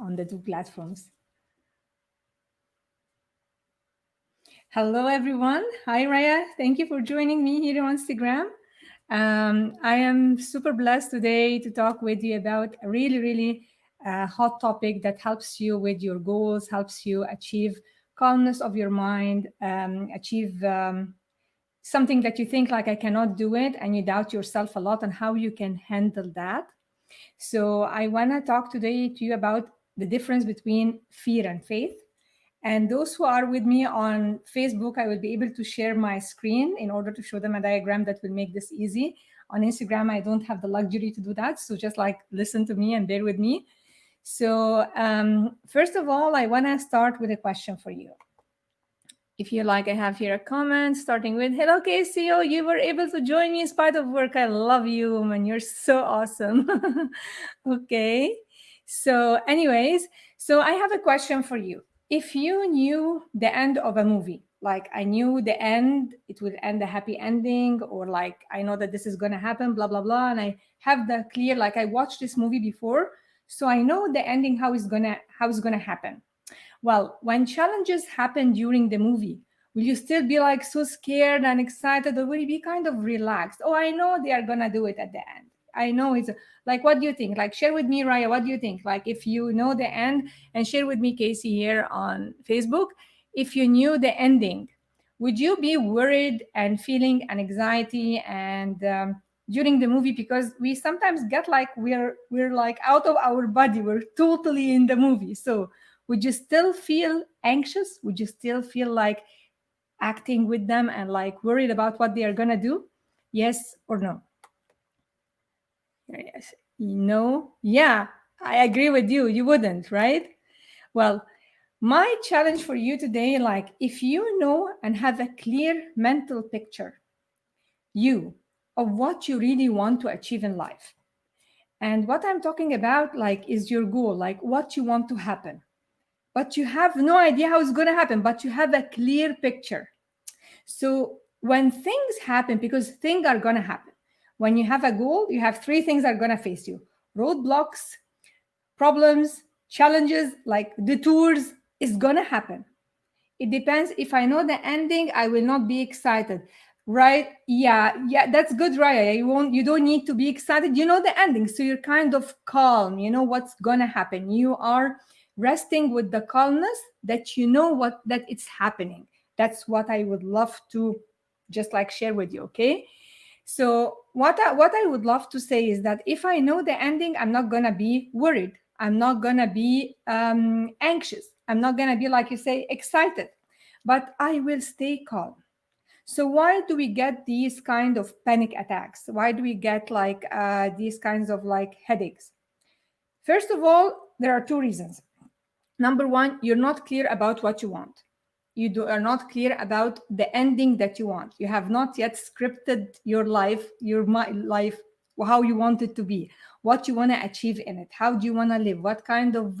on the two platforms. Hello, everyone. Hi, Raya. Thank you for joining me here on Instagram. I am super blessed today to talk with you about a really hot topic that helps you with your goals, helps you achieve calmness of your mind, achieve something that you think like I cannot do it, and you doubt yourself a lot, and how you can handle that. So I want to talk today to you about the difference between fear and faith. And those who are with me on Facebook, I will be able to share my screen in order to show them a diagram that will make this easy. On Instagram, I don't have the luxury to do that. So just like listen to me and bear with me. So first of all, I want to start with a question for you. If you like, I have here a comment starting with, hello, KCO, you were able to join me in spite of work. I love you, woman. You're so awesome. Okay. So anyways, so I have a question for you. If you knew the end of a movie, like I knew the end, it would end a happy ending, or like I know that this is going to happen, blah, blah, blah. And I have the clear, like I watched this movie before. So I know the ending, how it's gonna happen. Well, when challenges happen during the movie, will you still be like so scared and excited, or will you be kind of relaxed? Oh, I know they are gonna do it at the end. I know it's like, what do you think? Like, share with me, Raya, what do you think? Like, if you know the end, and share with me, Casey, here on Facebook. If you knew the ending, would you be worried and feeling an anxiety and during the movie? Because we sometimes get like we're like out of our body, we're totally in the movie. So would you still feel anxious? Would you still feel like acting with them and like worried about what they are gonna do? Yes or no? Yes. No? Yeah, I agree with you. You wouldn't, right? Well, my challenge for you today, like if you know and have a clear mental picture, you of what you really want to achieve in life. And what I'm talking about, like, is your goal, like what you want to happen, but you have no idea how it's going to happen, but you have a clear picture. So when things happen, because things are going to happen, when you have a goal, you have three things that are going to face you: roadblocks, problems, challenges, like detours is going to happen. It depends. If I know the ending, I will not be excited. Right? Yeah, that's good, Raya. You don't need to be excited. You know the ending. So you're kind of calm. You know what's gonna happen. You are resting with the calmness that you know what that it's happening. That's what I would love to just like share with you, okay? So what I would love to say is that if I know the ending, I'm not gonna be worried. I'm not gonna be anxious. I'm not gonna be, like you say, excited, but I will stay calm. So why do we get these kind of panic attacks? Why do we get like these kinds of like headaches? First of all, there are two reasons. Number one, you're not clear about what you want. Are not clear about the ending that you want. You have not yet scripted your life, life, how you want it to be, what you want to achieve in it, how do you want to live, what kind of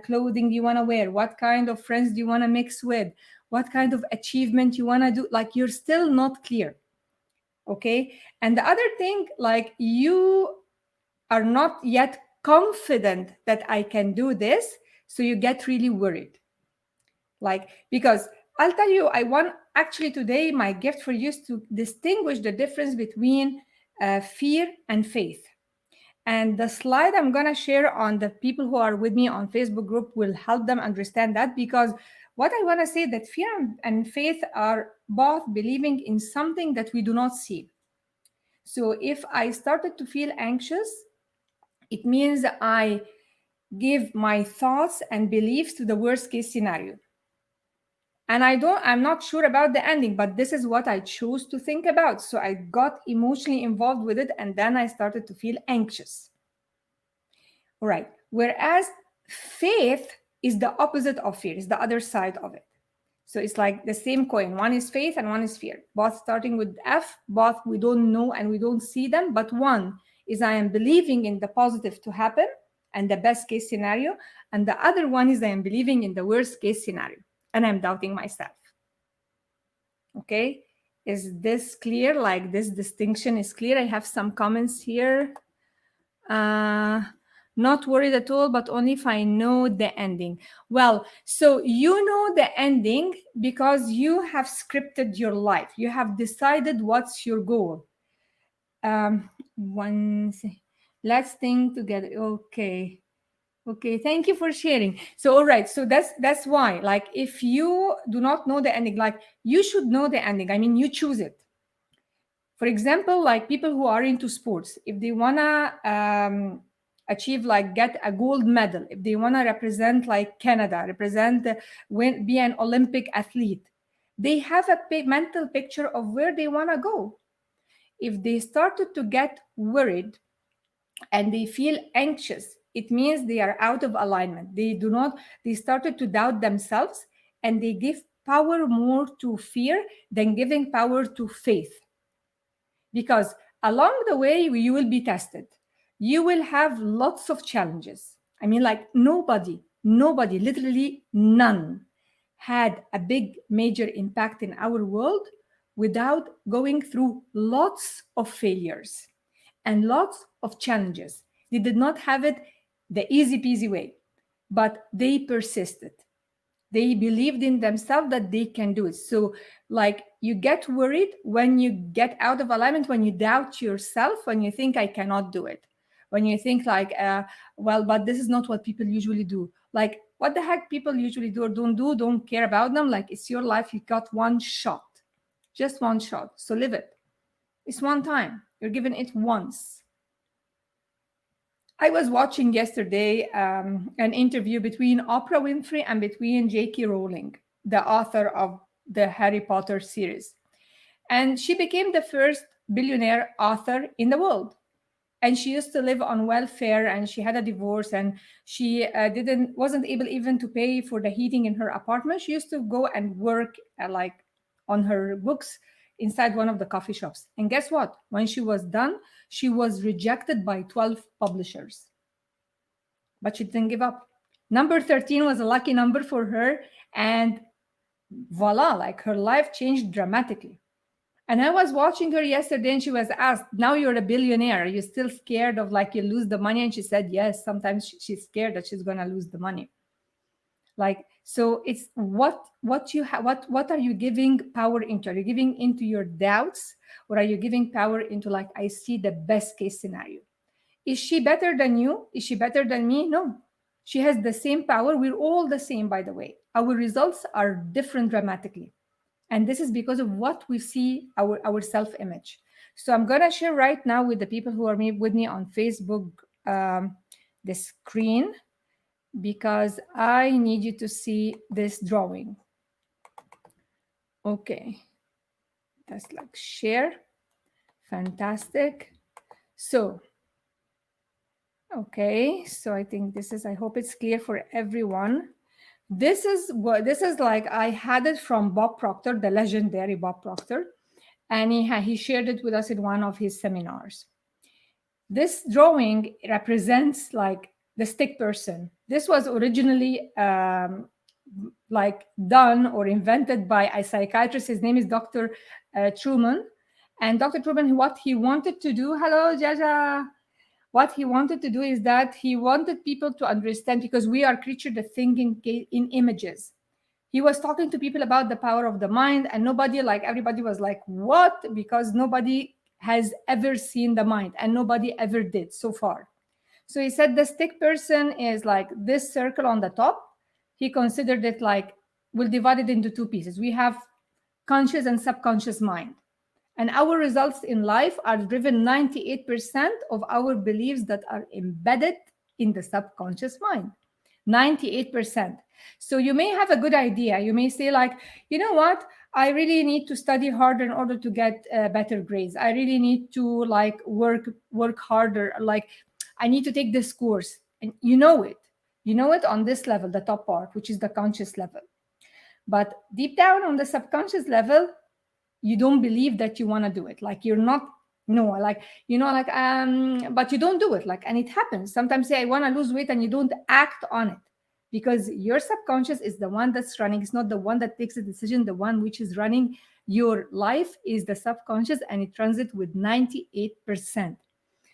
clothing do you want to wear, what kind of friends do you want to mix with, what kind of achievement you want to do. Like you're still not clear. Okay. And the other thing, like you are not yet confident that I can do this. So you get really worried. Like, because I'll tell you, I want actually today, my gift for you is to distinguish the difference between fear and faith. And the slide I'm going to share on the people who are with me on Facebook group will help them understand that, because what I want to say that fear and faith are both believing in something that we do not see. So if I started to feel anxious, it means I give my thoughts and beliefs to the worst case scenario. And I'm not sure about the ending, but this is what I chose to think about. So I got emotionally involved with it, and then I started to feel anxious. All right. Whereas faith is the opposite of fear, is the other side of it. So it's like the same coin. One is faith and one is fear. Both starting with F, both we don't know and we don't see them. But one is I am believing in the positive to happen and the best case scenario. And the other one is I am believing in the worst case scenario and I'm doubting myself. Okay. Is this clear? Like this distinction is clear? I have some comments here. Not worried at all, but only if I know the ending. Well, so you know the ending because you have scripted your life. You have decided what's your goal. Once, let's think together. Okay. Okay, thank you for sharing. So, all right, so that's why, like, if you do not know the ending, like, you should know the ending. I mean, you choose it. For example, like people who are into sports, if they wanna achieve, like, get a gold medal, if they wanna represent like Canada, represent, win, be an Olympic athlete, they have a mental picture of where they wanna go. If they started to get worried and they feel anxious, it means they are out of alignment. They do not, they started to doubt themselves, and they give power more to fear than giving power to faith. Because along the way, you will be tested. You will have lots of challenges. I mean, like, nobody, literally none, had a big major impact in our world without going through lots of failures and lots of challenges. They did not have it the easy peasy way, but they persisted. They believed in themselves that they can do it. So, like, you get worried when you get out of alignment, when you doubt yourself, when you think I cannot do it, when you think like, well, but this is not what people usually do. Like, what the heck people usually do or don't do, don't care about them. Like, it's your life. You got one shot, just one shot. So live it. It's one time. You're given it once. I was watching yesterday an interview between Oprah Winfrey and between J.K. Rowling, the author of the Harry Potter series. And she became the first billionaire author in the world. And she used to live on welfare, and she had a divorce, and she didn't wasn't able even to pay for the heating in her apartment. She used to go and work like on her books inside one of the coffee shops. And guess what? When she was done, she was rejected by 12 publishers. But she didn't give up. Number 13 was a lucky number for her, and voila, like, her life changed dramatically. And I was watching her yesterday, and she was asked, now you're a billionaire, are you still scared of, like, you lose the money? And she said, yes, sometimes she's scared that she's going to lose the money. Like, so it's what you have, what are you giving power into? Are you giving into your doubts, or are you giving power into, like, I see the best case scenario? Is she better than you? Is she better than me? No. She has the same power. We're all the same, by the way. Our results are different dramatically. And this is because of what we see, our self-image. So I'm going to share right now with the people who are with me on Facebook the screen, because I need you to see this drawing. Okay. That's like share. Fantastic. So, okay. So I think this is, I hope it's clear for everyone. This is like, I had it from Bob Proctor, the legendary Bob Proctor, and he shared it with us in one of his seminars. This drawing represents, like, the stick person. This was originally like done or invented by a psychiatrist. His name is Dr. Truman. And Dr. Truman, what he wanted to do, hello, Jaja. What he wanted to do is that he wanted people to understand, because we are creatures that think in images. He was talking to people about the power of the mind, and everybody was like, what? Because nobody has ever seen the mind, and nobody ever did so far. So he said the stick person is like this circle on the top. He considered it like, we'll divide it into two pieces. We have conscious and subconscious mind. And our results in life are driven 98% of our beliefs that are embedded in the subconscious mind. 98%. So you may have a good idea. You may say, like, you know what? I really need to study harder in order to get better grades. I really need to, like, work harder. Like, I need to take this course. And you know it. You know it on this level, the top part, which is the conscious level. But deep down on the subconscious level, you don't believe that you want to do it. Like, you're not, no, like, but you don't do it. Like, and it happens. Sometimes say, I want to lose weight, and you don't act on it, because your subconscious is the one that's running. It's not the one that takes a decision. The one which is running your life is the subconscious, and it runs it with 98%.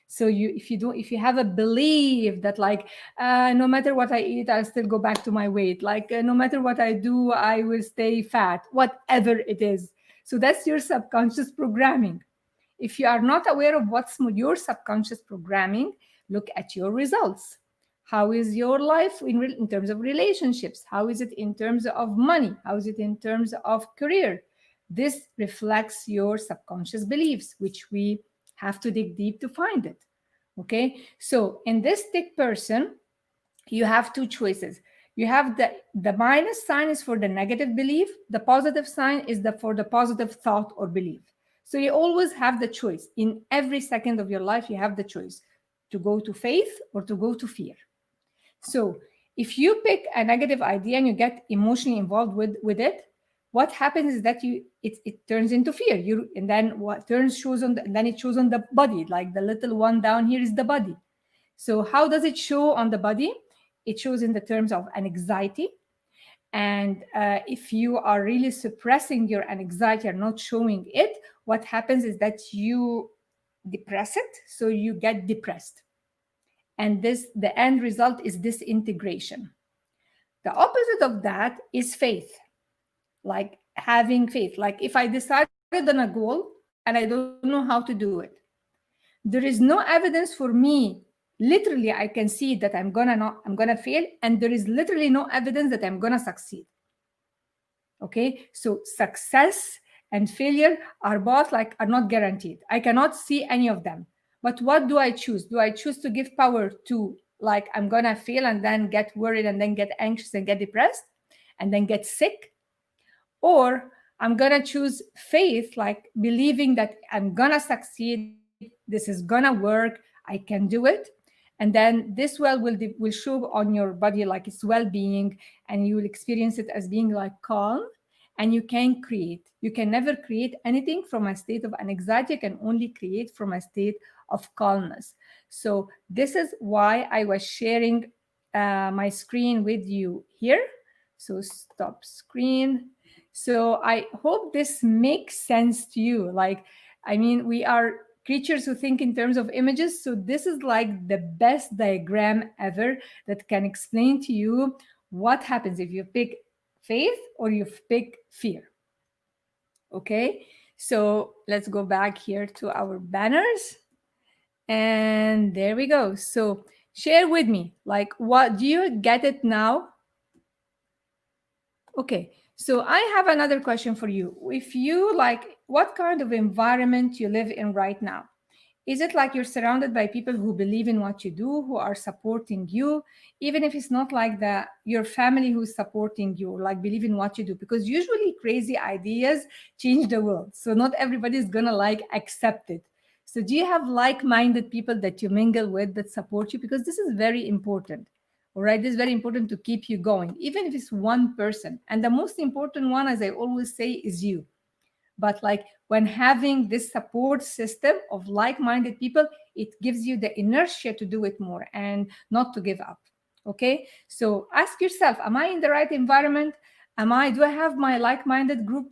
So if you have a belief that like no matter what I eat, I'll still go back to my weight, like no matter what I do, I will stay fat, whatever it is. So that's your subconscious programming. If you are not aware of what's your subconscious programming, look at your results. How is your life in terms of relationships? How is it in terms of money? How is it in terms of career? This reflects your subconscious beliefs, which we have to dig deep to find it. Okay, so in this tick person, you have two choices. You have the minus sign is for the negative belief, the positive sign is for the positive thought or belief. So you always have the choice. In every second of your life, you have the choice to go to faith or to go to fear. So if you pick a negative idea and you get emotionally involved with it, what happens is that it turns into fear. And then what turns shows on and then it shows on the body, like the little one down here is the body. So how does it show on the body? It shows in the terms of an anxiety. And if you are really suppressing your anxiety or not showing it, what happens is that you depress it, so you get depressed. And the end result is disintegration. The opposite of that is faith, like having faith. Like if I decided on a goal and I don't know how to do it, there is no evidence for me. Literally, I can see that I'm gonna fail, and there is literally no evidence that I'm gonna succeed. Okay, so success and failure are both like are not guaranteed. I cannot see any of them. But what do I choose? Do I choose to give power to like I'm gonna fail and then get worried and then get anxious and get depressed and then get sick? Or I'm gonna choose faith, like believing that I'm gonna succeed, this is gonna work, I can do it. And then this will show on your body like it's well-being, and you will experience it as being like calm. And you can create. You can never create anything from a state of anxiety. You can only create from a state of calmness. So this is why I was sharing my screen with you here. So stop screen. So I hope this makes sense to you. Like, I mean, we are creatures who think in terms of images. So this is like the best diagram ever that can explain to you what happens if you pick faith or you pick fear. Okay, so let's go back here to our banners. And there we go. So share with me, like, what do you get it now? Okay, so I have another question for you. If you like, what kind of environment you live in right now? Is it like you're surrounded by people who believe in what you do, who are supporting you, even if it's not like your family who's supporting you, like believe in what you do? Because usually crazy ideas change the world. So not everybody's gonna like accept it. So do you have like-minded people that you mingle with that support you? Because this is very important. All right, this is very important to keep you going, even if it's one person. And the most important one, as I always say, is you. But like when having this support system of like-minded people, it gives you the inertia to do it more and not to give up. Okay, so ask yourself, am I in the right environment? Do I have my like-minded group?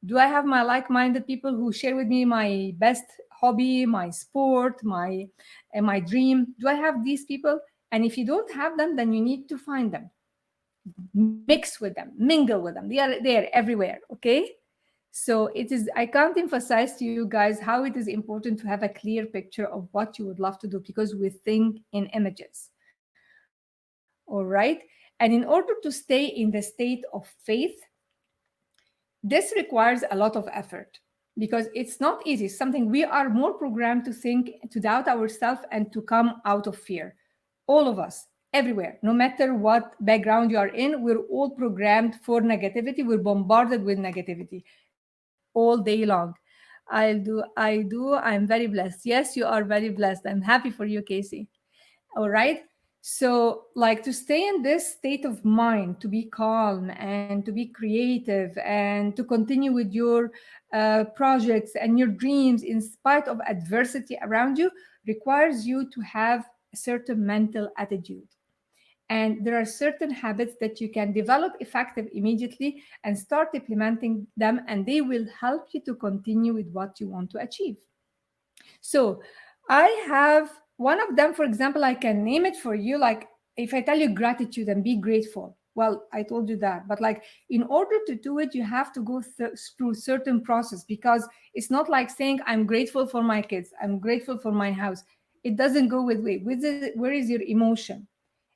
Do I have my like-minded people who share with me my best hobby, my sport, my dream? Do I have these people? And if you don't have them, then you need to find them, mix with them, mingle with them. They are there everywhere. Okay, so it is, I can't emphasize to you guys how it is important to have a clear picture of what you would love to do, because we think in images. All right. And in order to stay in the state of faith, this requires a lot of effort, because it's not easy. Something we are more programmed to think, to doubt ourselves, and to come out of fear. All of us, everywhere, no matter what background you are in, we're all programmed for negativity. We're bombarded with negativity all day long. I'm very blessed. Yes, you are very blessed. I'm happy for you, Casey. All right. So, like, to stay in this state of mind, to be calm and to be creative and to continue with your projects and your dreams in spite of adversity around you, requires you to have a certain mental attitude. And there are certain habits that you can develop effective immediately and start implementing them, and they will help you to continue with what you want to achieve. So, I have one of them, for example, I can name it for you. Like, if I tell you gratitude and be grateful, well, I told you that. But like, in order to do it, you have to go through certain process, because it's not like saying, I'm grateful for my kids, I'm grateful for my house. It doesn't go with way. Where is your emotion?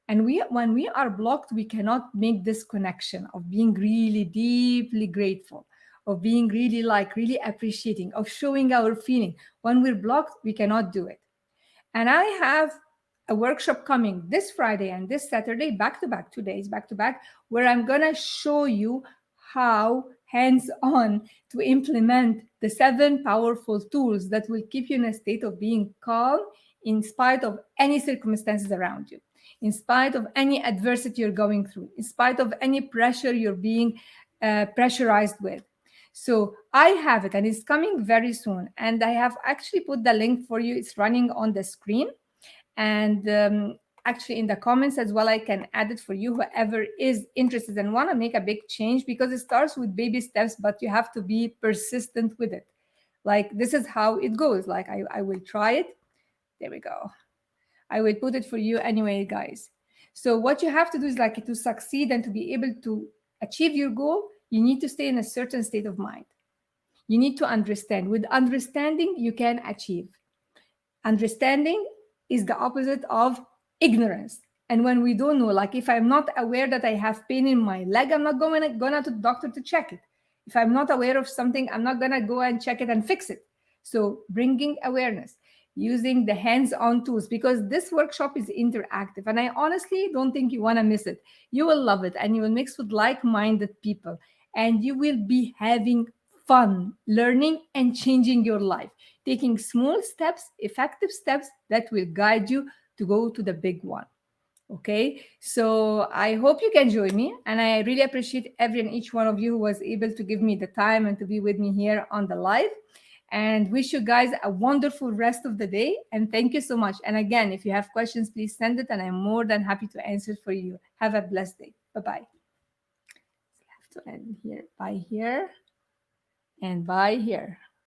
And when we are blocked, we cannot make this connection of being really deeply grateful, of being really like really appreciating, of showing our feeling. When we're blocked, we cannot do it. And I have a workshop coming this Friday and this Saturday, back to back, 2 days back to back, where I'm going to show you how hands on to implement the 7 powerful tools that will keep you in a state of being calm in spite of any circumstances around you, in spite of any adversity you're going through, in spite of any pressure you're being pressurized with. So I have it and it's coming very soon. And I have actually put the link for you. It's running on the screen. And actually, in the comments as well, I can add it for you, whoever is interested and want to make a big change, because it starts with baby steps, but you have to be persistent with it. Like, this is how it goes. Like, I will try it. There we go. I will put it for you anyway, guys. So what you have to do is, like, to succeed and to be able to achieve your goal, you need to stay in a certain state of mind. You need to understand. With understanding, you can achieve. Understanding is the opposite of ignorance. And when we don't know, like, if I'm not aware that I have pain in my leg, I'm not going to the doctor to check it. If I'm not aware of something, I'm not going to go and check it and fix it. So bringing awareness, using the hands-on tools, because this workshop is interactive, and I honestly don't think you want to miss it. You will love it, and you will mix with like-minded people, and you will be having fun learning and changing your life, taking small steps, effective steps that will guide you to go to the big one. Okay, so I hope you can join me, and I really appreciate every and each one of you who was able to give me the time and to be with me here on the live. And wish you guys a wonderful rest of the day. And thank you so much. And again, if you have questions, please send it, and I'm more than happy to answer for you. Have a blessed day. Bye bye. I have to end here. Bye here and bye here.